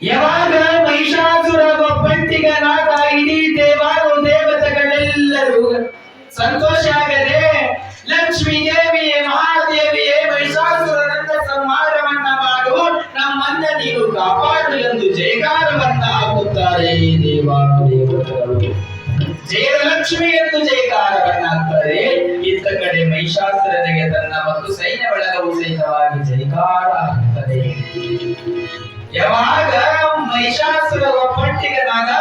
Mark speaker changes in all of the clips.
Speaker 1: ಯಾವಾಗ ಮಹಿಷಾಸುರ ಒಬ್ಬಂಟಿಗನಾದ ಇಡೀ ದೇವಾನು ದೇವತೆಗಳೆಲ್ಲರೂ ಸಂತೋಷ ಆಗದೆ ಲಕ್ಷ್ಮೀ ದೇವಿಯೇ ಮಹಾದೇವಿಯೇ ಮಹಿಷಾಸುರನನ್ನ ಸಂಹಾರವನ್ನ ಮಾಡು, ನಮ್ಮನ್ನ ನೀನು ಕಾಪಾಡು ಎಂದು ಜಯಕಾರವನ್ನ ಹಾಕುತ್ತಾರೆ ದೇವಾನು ದೇವತೆಗಳು. ಜಯಲಕ್ಷ್ಮಿ ಎಂದು ಜಯಕಾರವನ್ನ ಹಾಕ್ತಾರೆ. ಇತ್ತ ಕಡೆ ಮಹಿಷಾಸುರನಿಗೆ ತನ್ನ ಮತ್ತು ಸೈನ್ಯ ಬಳಗವು ಸಹಿತವಾಗಿ ಜಯಕಾರ ಹಾಕ್ತದೆ. ಯಾವಾಗ ಮಹಿಷಾಸುರ ಒಬ್ಬಂಟಿಗನಾದ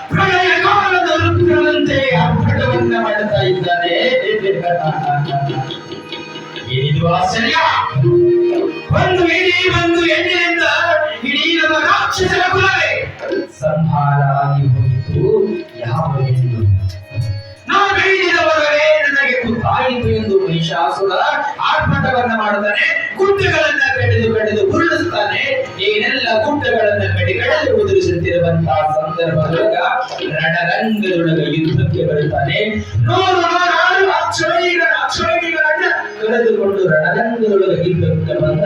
Speaker 1: ಪ್ರಳಯ ಕಾಲದ ರುದ್ರನಂತೆ ಅರ್ಪಣವನ್ನ ಮಾಡುತ್ತಾ ಇದ್ದಾನೆ. ಏನಿದು ಆಶ್ಚರ್ಯ! ಒಂದು ಹೆಣ್ಣಿನಿಂದ ಇಡೀ ನಮ್ಮ ರಾಕ್ಷಸರ ಕುಲವೇ ಸಂಹಾರ ಆಗಿ ಹೋಯಿತು. ಯಾವ ಹೆಣ್ಣು ನಾವು ಬೆಳೆದಿದವರೇ ನನಗೆ ಗೊತ್ತಾಯಿತು ಎಂದು ಮಹಿಷಾಸುರ ಆರ್ಭಟವನ್ನ ಮಾಡುತ್ತಾನೆ. ಗುಡ್ಡಗಳನ್ನ ಕಡಿದು ಉರುಳಿಸ್ತಾನೆ. ಏನೆಲ್ಲ ಗುಡ್ಡಗಳನ್ನ ಕಡಿದು ಉದುರಿಸುತ್ತಿರುವಂತಹ ಸಂದರ್ಭದೊಳಗ ರಣರಂಗದೊಳಗ ಯುದ್ಧಕ್ಕೆ ಬರುತ್ತಾನೆ. ನೂರಾರು ಅಕ್ಷೋಹಿಣಿಗಳನ್ನ ಕರೆದುಕೊಂಡು ರಣರಂಗದೊಳಗ ಯುದ್ಧಕ್ಕೆ ಬಂದ.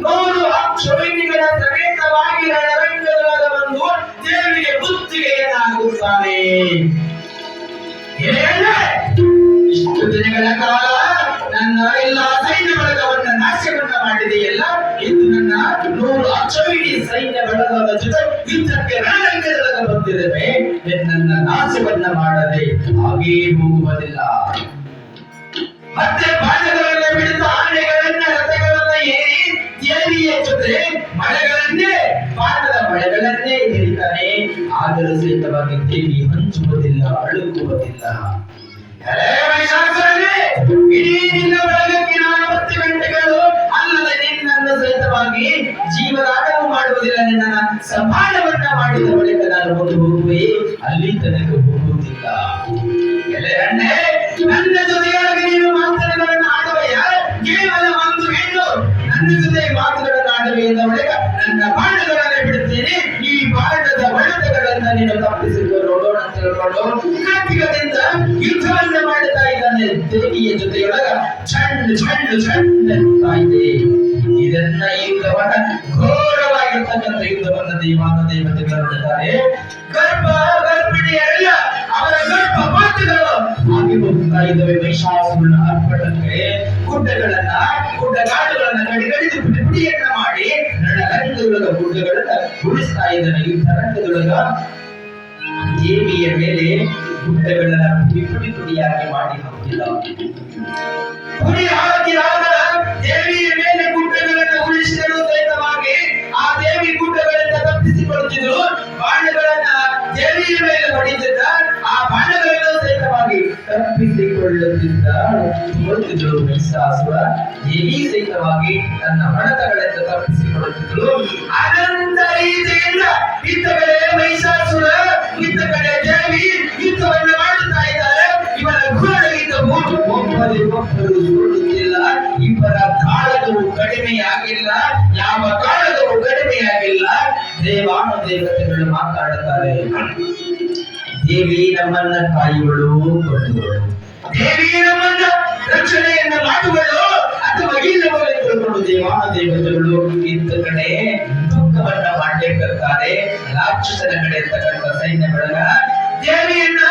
Speaker 1: 100 ಅಕ್ಷೋಹಿಣಿಗಳ ಸಮೇತವಾಗಿ ರಣರಂಗದೊಳಗ ಬಂದು ದೇವಿಗೆ ಬುದ್ಧಿಗೆಯನ್ನಾಗುತ್ತಾನೆ. ಇಷ್ಟು ದಿನಗಳ ಕಾಲ ನನ್ನ ಎಲ್ಲ ಸೈನ್ಯ ಬಳಗವನ್ನ ನಾಶವನ್ನ ಮಾಡಿದೆಯಲ್ಲ, ಇದು ನನ್ನ 100 ಅಕ್ಷೋಹಿಣಿ ಸೈನ್ಯ ಬಳಗದ ಜೊತೆ ಯುದ್ಧಕ್ಕೆ ರಣರಂಗದೊಳಗ ಬಂದಿದ್ದೇವೆ. ನನ್ನ ನಾಶವನ್ನ ಮಾಡದೆ ಹಾಗೇ ಹೋಗುವುದಿಲ್ಲ. ಮತ್ತೆ ಬಾಣಗಳನ್ನ ಬಿಡುತ್ತಾ ಆನೆಗಳನ್ನ ರಥಗಳನ್ನ ಏರಿ ದೇವಿಯ ಜೊತೆ ಬಾಣದ ಮಳೆಗಳನ್ನೇ ಏರಿತಾನೆ. ಆದರೂ ಸಹಿತವಾಗಿ ದೇವಿ ಹಂಚುವುದಿಲ್ಲ, ಅಳುಕುವುದಿಲ್ಲ. ಇಡೀ ನಿನ್ನ ಬಳಗಕ್ಕೆ 40 ಗಂಟೆಗಳು ಅಲ್ಲದೆ ನಿನ್ನನ್ನು ಸಹಿತವಾಗಿ ಜೀವದಾನವು ಮಾಡುವುದಿಲ್ಲ. ನಿನ್ನ ಸಂಹಾರವನ್ನ ಮಾಡಿದ ಬಳಿಕ ನಾನು ಮುಂದೆ ಹೋಗುವೆ, ಅಲ್ಲಿ ತನಕ ಹೋಗುವುದಿಲ್ಲ. ನನ್ನ ಜೊತೆಯಾಗಿ ನೀನು ಮಾತುಗಳನ್ನು ಆಡುವೆಯ? ಕೇವಲ ಒಂದು ಹೆಣ್ಣು ನನ್ನ ಜೊತೆ ಮಾತುಗಳನ್ನು ಆಡುವೆ ಎಂದ ಬಳಿಕ ನನ್ನ ಬಾಣಗಳನ್ನು ಬಿಡುತ್ತೇನೆ. ಈ ಬಾಣದ ಹೊಡೆತಗಳನ್ನ ನೀನು ತಪ್ಪಿಸಿಕೊಂಡು ನೋಡೋಣ ಅಂತ ಹೇಳ್ಕೊಂಡು ಕಾರ್ತಿಕದಿಂದ ಯುದ್ಧವನ್ನ ಮಾಡುತ್ತಾ ಇದ್ದಾನೆ. ದೇವಿಯ ಜೊತೆಯೊಳಗ ಚಂಡ್ ಇದೆ. ಇದನ್ನ ಯುದ್ಧವನ್ನ ಘೋರವಾಗಿರ್ತಕ್ಕಂಥ ಯುದ್ಧವನ್ನ ದೇವಾನು ದೇವತೆಗಳು ಮಾಡುತ್ತಾರೆ. ಗರ್ಭಿಣಿಯರೆಲ್ಲ ಅವರ ಗರ್ಭಪಾತಗಳು ಹಾಗೆ ಹೋಗ್ತಾ ಇದ್ದಾವೆ. ಮಹಿಷಾಸುರನ ಅರ್ಪಣಕ್ಕೆ ಗುಡ್ಡಗಾಡುಗಳನ್ನ ಕಡಿದು ಪುಡಿಯನ್ನ ಮಾಡಿ ರಣರಂಗದೊಳಗ ಗುಡ್ಡಗಳನ್ನ ಉಳಿಸ್ತಾ ಇದ್ದಾನೆ. ಯುದ್ಧರಂಗದೊಳಗ ದೇವಿಯ ಮೇಲೆ ಗುಡ್ಡಗಳನ್ನ ಪುಡಿಯಾಗಿ ಮಾಡಿ ಹಾಕಿಲ್ಲ. ಪುಡಿ ಹಾಕಿದಾಗ ದೇವಿಯ ಮೇಲೆ ಗುಡ್ಡಗಳನ್ನ ಉಳಿಸಿದರು ಸಹಿತವಾಗಿ ಆ ದೇವಿ ಗುಡ್ಡಗಳಿಂದ ತಪ್ಪಿಸಿಕೊಳ್ಳುತ್ತಿದ್ರು. ಬಾಣಗಳನ್ನ ದೇವಿಯ ಮೇಲೆ ಹೊಡೆದಿದ್ದ ಆ ಬಾಣಗಳನ್ನು ಸಹಿತವಾಗಿ ತಪ್ಪಿಸಿಕೊಳ್ಳುತ್ತಿದ್ದ ಹೊರತಿದ್ರು ಮಹಿಷಾಸುರ. ದೇವಿ ಸಹಿತವಾಗಿ ತನ್ನ ಹೊಡೆತಗಳಿಂದ ತಪ್ಪಿಸಿಕೊಳ್ಳುತ್ತಿದ್ರು. ಅನಂತ ರೀತಿಯಿಂದ ಇತ್ತ ಕಡೆ ಮಹಿಷಾಸುರ, ಇತ್ತ ಕಡೆ ದೇವಿ ಯುದ್ಧವನ್ನು ಮಾಡುತ್ತಾ ಇದ್ದಾರೆ. ಇವರ ಘೋರಯುದ್ಧವು ಒಬ್ಬರಿಗೊಬ್ಬರು ಸೋಲುತ್ತಿಲ್ಲ. ಇಬ್ಬರ ಕಾಳಗವು ಕಡಿಮೆಯಾಗಿಲ್ಲ, ಯಾವ ಕಾಳಗವು ಕಡಿಮೆಯಾಗಿಲ್ಲ. ದೇವಾನು ದೇವತೆಗಳು ಮಾತಾಡುತ್ತಾರೆ. ದೇವಿ ನಮ್ಮನ್ನ ಕಾಯುವಳು, ಕೊಡುವಳು. ದೇವಿ ನಮ್ಮನ್ನ ರಕ್ಷಣೆಯನ್ನ ಮಾಡುವಳು ಅಥವಾ ಇಲ್ಲವೋ ತಿಳ್ಕೊಂಡು ದೇವಾನು ದೇವತೆಗಳು ಇತ್ತ ಕಡೆ ದುಃಖವನ್ನ ಮಾಡಲಿಕ್ಕಿರ್ತಾರೆ. ರಾಕ್ಷಸನ ಕಡೆ ಇರ್ತಕ್ಕಂಥ ಸೈನ್ಯ ಬಳಗ ದೇವಿಯನ್ನ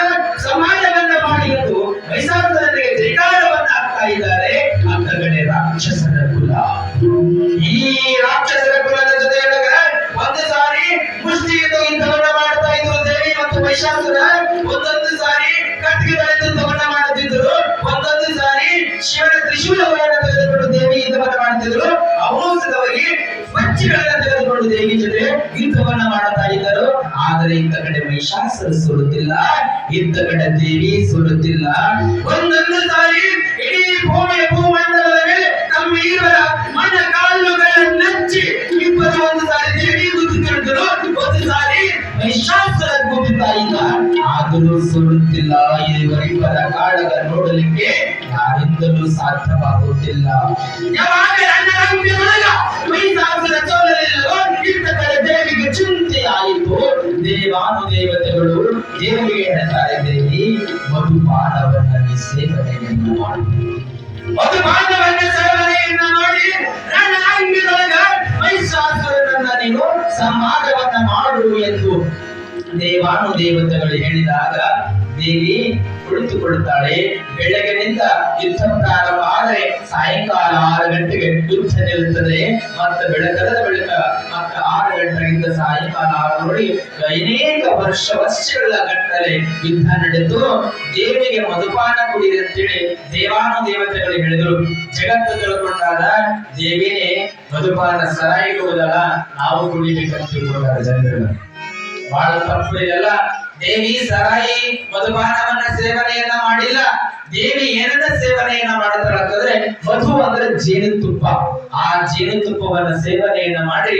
Speaker 1: ಸಮಾಜವನ್ನ ಮಾಡಿ ಎಂದು ಮಹಿಷಾಸುರನಿಗೆ ಜಯಕಾರವನ್ನ ಹಾಕ್ತಾ ಇದ್ದಾರೆ. ಅತ್ತ ಕಡೆ ರಾಕ್ಷಸನ ಕುಲ. ಈ ರಾಕ್ಷಸರ ಕುಲದ ಜೊತೆಯೊಳಗ ಒಂದು ಸಾರಿ ಮುಷ್ಟಿಯುದ್ಧ ಯುದ್ಧವನ್ನ ಮಾಡ್ತಾ ಇದ್ರು ದೇವಿ ಮತ್ತು ಮಹಿಷಾಸುರ. ಒಂದೊಂದು ಸಾರಿ ಕಟ್ಟಿಗೆಗಳಿಂದ ಯುದ್ಧವನ್ನ ಮಾಡುತ್ತಿದ್ರು. ಒಂದೊಂದು ಸಾರಿ ಶಿವನ ತ್ರಿಶೂಲವನ್ನು ತೆಗೆದುಕೊಂಡು ದೇವಿ ಯುದ್ಧವನ್ನ ಮಾಡುತ್ತಿದ್ರು. ಅವಸರವಾಗಿ ಪಂಚಿಗಳನ್ನ ತೆಗೆದುಕೊಂಡು ದೇವಿ ಜೊತೆ ಯುದ್ಧವನ್ನ ಮಾಡುತ್ತಾ ಇದ್ದರು. ಆದರೆ ಇತ್ತ ಕಡೆ ಮಹಿಷಾಸುರ ಸೋಲುತ್ತಿಲ್ಲ, ಇತ್ತ ಕಡೆ ದೇವಿ ಸೋಲುತ್ತಿಲ್ಲ. ಒಂದೊಂದು ಸಾರಿ ಇಡೀ ಭೂಮಂಡಲದ ಮೇಲೆ ತಮ್ಮ ಇರುವರ ಮನ ಕಾಲುಗಳನ್ನು ನಚ್ಚಿ ಇಬ್ಬರು ಒಂದು ಸಾರಿ ದೇವಿ ಗುದ್ದುತ್ತಿರುತ್ತರು, ಒಂದು ಸಾರಿ ಮಹಿಷಾಸುರ ಗುದ್ದುತ್ತಾ ಇಲ್ಲ. ಆದರೂ ಸೋಲುತ್ತಿಲ್ಲ. ಇವರಿಬ್ಬರ ಕಾಳಗ ನೋಡಲಿಕ್ಕೆ ಯಾರಿಂದಲೂ ಸಾಧ್ಯವಾಗುತ್ತಿಲ್ಲ. ಯಾವಾಗ ರಣರಂಗದೊಳಗ ಮಹಿಷಾಸುರ ಸೋಲಲಿಲ್ಲವೋ ಇತ್ತ ಕಡೆ ದೇವಿಗೆ ಚಿಂತೆ ಆಯಿತು. ದೇವಾನು ದೇವತೆಗಳು ದೇವಿಗೆ ಹೇಳ್ತಾರೆ, ದೇವಿ ಮಧುಪಾನವನ್ನ ಸೇವನೆಯನ್ನು ಮಾಡಿ, ಮಧುಪಾನವನ್ನ ಸೇವನೆಯನ್ನ ಮಾಡಿ ರಣರಂಗದೊಳಗ ಮಹಿಷಾಸುರನನ್ನ ನೀನು ಸಂಹಾರವನ್ನ ಮಾಡು ಎಂದು ದೇವಾನುದೇವತೆಗಳು ಹೇಳಿದಾಗ ದೇವಿ ಕುಳಿತುಕೊಳ್ಳುತ್ತಾಳೆ. ಬೆಳಗಿನಿಂದ ಯುದ್ಧ ಪ್ರಾರಂಭ ಆದರೆ ಸಾಯಂಕಾಲ 6 ಗಂಟೆಗೆ ಯುದ್ಧ ನಿಲ್ಲುತ್ತದೆ. ಮತ್ತೆ ಬೆಳಕದ ಬಳಿಕ ಮತ್ತೆ 6 ಗಂಟೆಯಿಂದ ಸಾಯಂಕಾಲ 6 ಅನೇಕ ವರ್ಷಗಳ ಗಟ್ಟಲೆ ಯುದ್ಧ ನಡೆದು ದೇವಿಗೆ ಮಧುಪಾನ ಕುಡಿದೆ ಅಂತೇಳಿ ದೇವಾನುದೇವತೆಗಳು ಹೇಳಿದರು. ಜಗತ್ತು ತಿಳ್ಕೊಂಡಾಗ ದೇವಿನೇ ಮಧುಪಾನ ಸರಾಯಿ ಕೊಡುದಲ್ಲ, ನಾವು ಕುಡಿಬೇಕಂತ ತಿಳ್ಕೊಂಡಾಗ ಜನರು ಬಹಳ ತಪ್ಪು ಇದೆಲ್ಲ. ದೇವಿ ಸರಾಯಿ ಮಧುಪಾನವನ್ನ ಸೇವನೆಯನ್ನ ಮಾಡಿಲ್ಲ. ದೇವಿ ಏನನ್ನ ಸೇವನೆಯನ್ನ ಮಾಡುತ್ತಾಳೆ ಮಧು ಅಂದ್ರೆ ಜೇನುತುಪ್ಪ. ಆ ಜೇನುತುಪ್ಪವನ್ನ ಸೇವನೆಯನ್ನ ಮಾಡಿ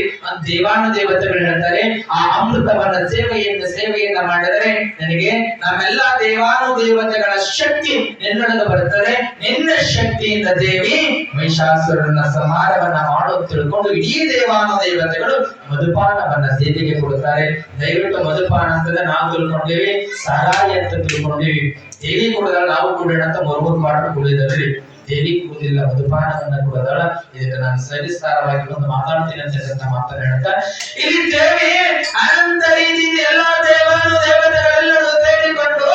Speaker 1: ದೇವಾನುದೇವತೆಗಳು ಹೇಳ್ತಾರೆ, ಆ ಅಮೃತವನ್ನ ಸೇವೆಯನ್ನ ಮಾಡಿದರೆ ನನಗೆ ನಮ್ಮೆಲ್ಲ ದೇವಾನುದೇವತೆಗಳ ಶಕ್ತಿ ನಿನ್ನೊಳಗೆ ಬರುತ್ತದೆ. ನಿನ್ನ ಶಕ್ತಿಯಿಂದ ದೇವಿ ಮಹಿಷಾಸುರನ ಸಂಹಾರವನ್ನ ಮಾಡೋದು ತಿಳ್ಕೊಂಡು ಇಡೀ ದೇವಾನುದೇವತೆಗಳು ಮಧುಪಾನವನ್ನ ಸೇವೆಗೆ ಕೊಡುತ್ತಾರೆ. ದಯವಿಟ್ಟು ಮಧುಪಾನ ಅಂತಂದ್ರೆ ನಾವು ತಿಳ್ಕೊಂಡೇವಿ, ಸರಾಯಿ ಅಂತ ತಿಳ್ಕೊಂಡೇವಿ. ದೇವಿ ಕೊಡೋದಲ್ಲ, ನಾವು ಕೊಡೋಣ ಅಂತ ಮರುಮೂರು ಮಾಡಿ ಕುಡಿದರಿ. ದೇವಿ ಕೂದಿಲ್ಲ, ಮಧುಪಾನವನ್ನ ಕೊಡೋದಳ. ಇದಕ್ಕೆ ನಾನು ಸವಿಸ್ತಾರವಾಗಿ ಒಂದು ಮಾತಾಡ್ತೀನಿ ಅಂತ ಮಾತಾಡ ಇಲ್ಲಿ ದೇವಿ ಅನಂತ ರೀತಿಯಿಂದ ಎಲ್ಲಾ ದೇವತೆಗಳೆಲ್ಲರೂ ಸೇರಿಕೊಂಡು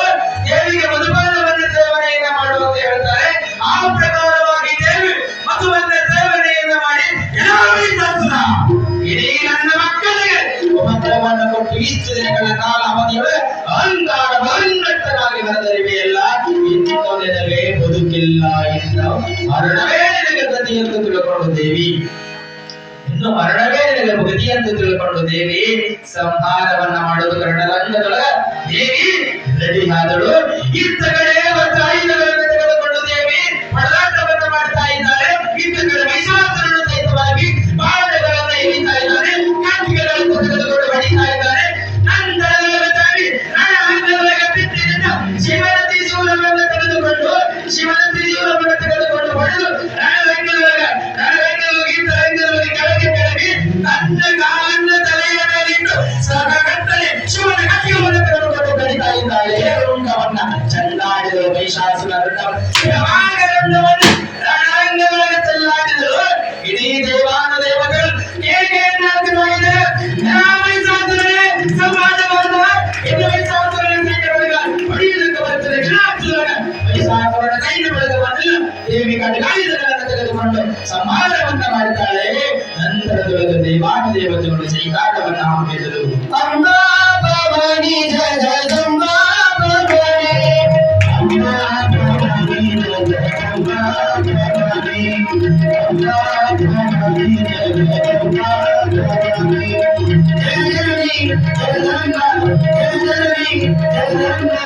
Speaker 1: ದೇವಿಗೆ ಮಧುಪಾನವನ್ನ ಸೇವನೆಯನ್ನ ಮಾಡುವಂತ ಹೇಳ್ತಾರೆ. ಆ ಪ್ರಕಾರವಾಗಿ ದೇವಿ ಮಧುವನ್ನ ಸೇವನೆಯನ್ನ ಮಾಡಿ ಇಡೀ ನನ್ನ ಮಕ್ಕಳಿಗೆ ಉಪದ್ರವವನ್ನು ಕೊಟ್ಟು ಇಷ್ಟು ದಿನಗಳ ಕಾಲ ಅವಧಿಯೊಳಗೆ ಅಹಂಕಾರ ಬರುನ್ನಟ್ಟರಾಗಿ ಬರೆದರಿವೆಯಲ್ಲ, ಇನ್ನು ನಿನಗೆ ಬದುಕಿಲ್ಲ, ಇನ್ನು ಮರಣವೇ ನಿನಗೆ ಗತಿ ಎಂದು ತಿಳ್ಕೊಂಡು ದೇವಿ, ಇನ್ನು ಮರಣವೇ ನಿನಗೆ ಗತಿ ಎಂದು ತಿಳ್ಕೊಂಡು ದೇವಿ ಸಂಹಾರವನ್ನ ಮಾಡುವುದು ಕರ್ಣರಂಗದೊಳಗ ದೇವಿ ರೆಡಿ ಆದಳು. ಇತ್ತ ಕಡೆ ಒಂದು ಆಯುಧಗಳನ್ನು ತೆಗೆದುಕೊಂಡು ದೇವಿ ಹೊಡೆದಾಟವನ್ನು ಮಾಡ್ತಾ ಇದ್ದಾರೆ. ಇತ್ತ ಕಡೆ ಮಹಿಷಾಸುರನು ಸಹಿತವಾಗಿ ಬಾಣಗಳನ್ನು ಎರಿತಾ ಇದ್ದಾರೆ, ಕಾಟಿಗಳನ್ನು ತೆಗೆದುಕೊಂಡು ಹೊಡಿತಾ ಇದ್ದಾರೆ. ನಂತರದಲ್ಲಿ ಶಿವನ ತ್ರಿಶೂಲವನ್ನು ತೆಗೆದುಕೊಂಡು ಹೊಡೆದು ಕೆಳಗೆ ತನ್ನ ಕಾಲನ್ನ ತಲೆಯ ಮೇಲಿಟ್ಟು ಸಗಗಟ್ಟಲೆ ಶಿವನ ಕತ್ತಿಯನ್ನು ತೆಗೆದುಕೊಂಡು ಕಡಿತಾ ಇದ್ದಾಳೆ. ರುಂಡವನ್ನ ಚಂದಾಡಿದರು ಮಹಿಷಾಸುರನನ್ನು, ರಣರಂಗದೊಳಗೆ ಚೆಲ್ಲಾಡಿದರು. ಇಡೀ ದೇವಾನುದೇವತೆಗಳು ಹೇಗೆ ಸಮಾಜವನ್ನು ಇನ್ನು ಹೊಡೆಯುವುದಕ್ಕೆ ಬರುತ್ತದೆ. ಮಹಿಷಾಸುರನ ಕೈನ ಬೆಳೆದ ದೇವಿ ಕಡೆಗಾಯುಧಗಳನ್ನು ತೆಗೆದುಕೊಂಡು ಸಂಹಾರವನ್ನ ಮಾಡುತ್ತಾಳೆ. ನಂತರದೊಳಗೆ ದೇವಾನುದೇವತೆಗಳು ಜೈಕಾರವನ್ನ ಹಾಕಿದರು. ಅಂಬಾ ಭವಾನಿ ಜಗದಂಬಾ ಭವಾನಿ, ಅಂಬಾ ಭವಾನಿ ಜಗದಂಬಾ ಭವಾನಿ, ಅಂಬಾ ಭವಾನಿ ಜಗದಂಬಾ ಭವಾನಿ, ಜಗದೀ ಜಗದಂಬಾ ಜಗದೀ ಜಗದಂಬಾ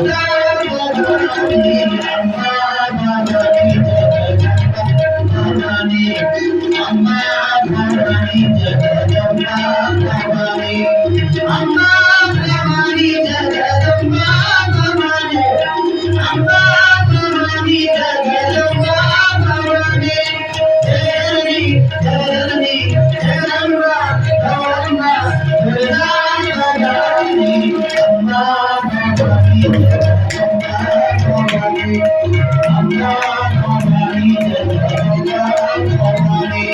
Speaker 1: ಭವಾನಿ, ಅಂಬಾ ಭವಾನಿ ಜಗದಂಬಾ ಭವಾನಿ, ಅಂಬಾ ಭವಾನಿ ಜಗದಂಬಾ ಭವಾನಿ, ಅಂಬಾ ಭವಾನಿ ಜಗದಂಬಾ ಭವಾನಿ, ಅಂಬಾ ಭವಾನಿ ಜಗದಂಬಾ ಭವಾನಿ, ಜಗದೀ ಜಗದೀ ಜಗದಂಬಾ ಭವಾನಿ, ಭವಾನಿ, ಅಂಬಾ ಭವಾನಿ ಜಗದಂಬಾ ಭವಾನಿ, ಅಂಬಾ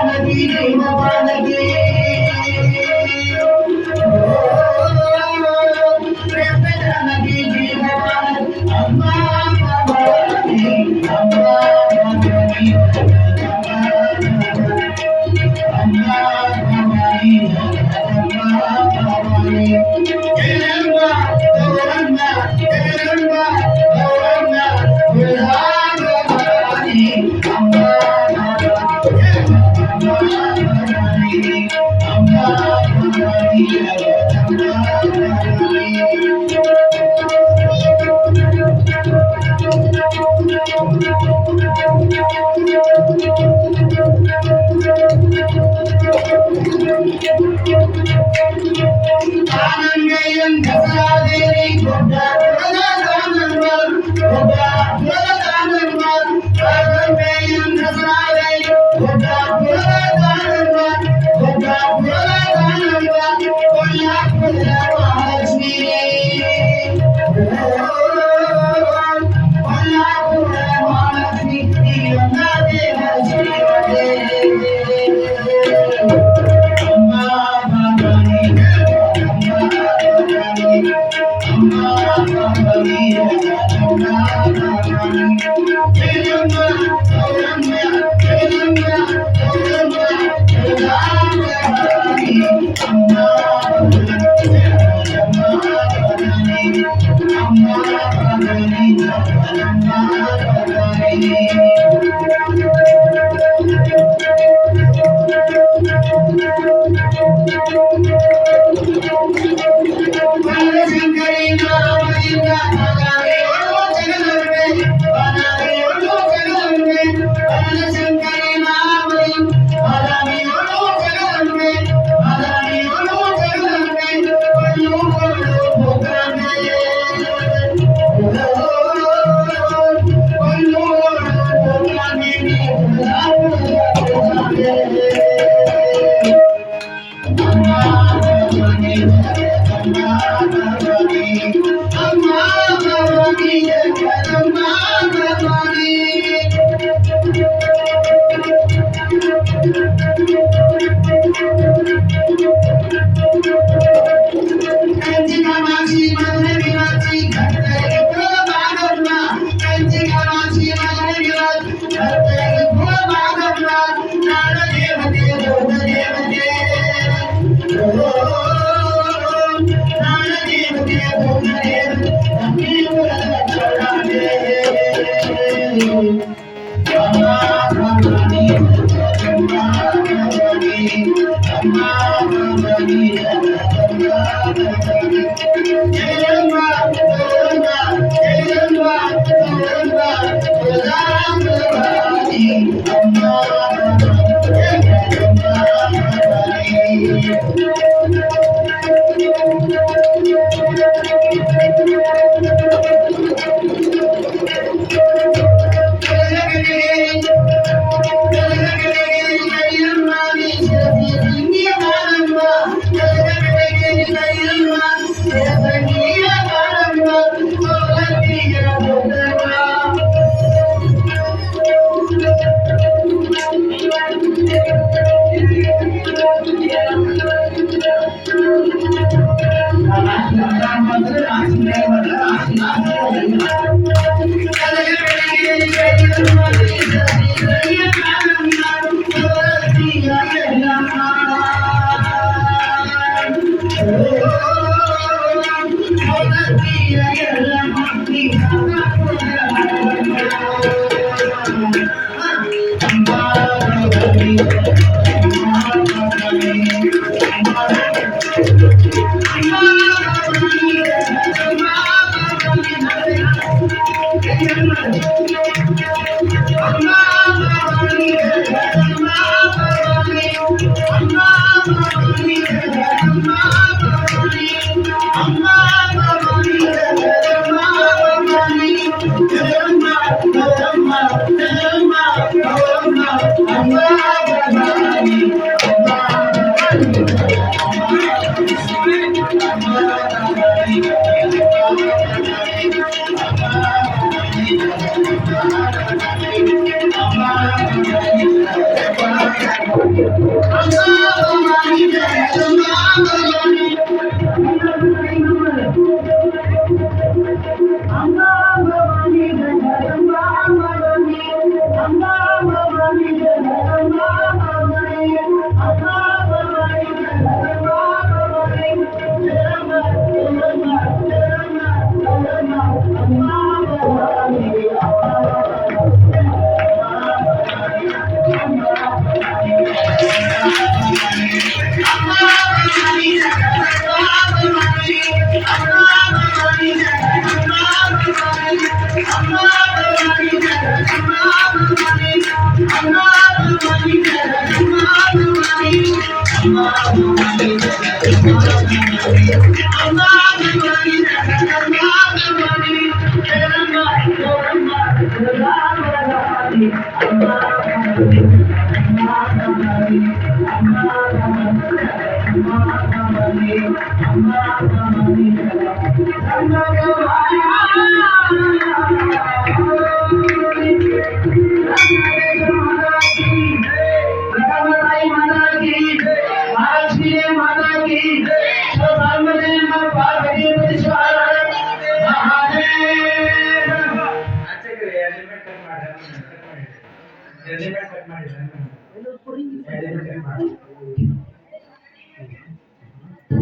Speaker 1: ಭವಾನಿ ಜಗದಂಬಾ ಭವಾನಿ.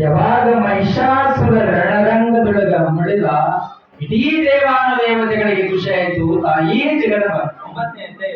Speaker 1: ಯಾವಾಗ ಮಹಿಷಾಸುರ ರಣರಂಗದೊಳಗ ಮಡಿದ ಇಡೀ ದೇವಾನ ದೇವತೆಗಳಿಗೆ ಖುಷಿ ಆಯ್ತು. ತಾಯಿ ಜಗದ ಒಂಬತ್ತನೇ ಅಧ್ಯಾಯ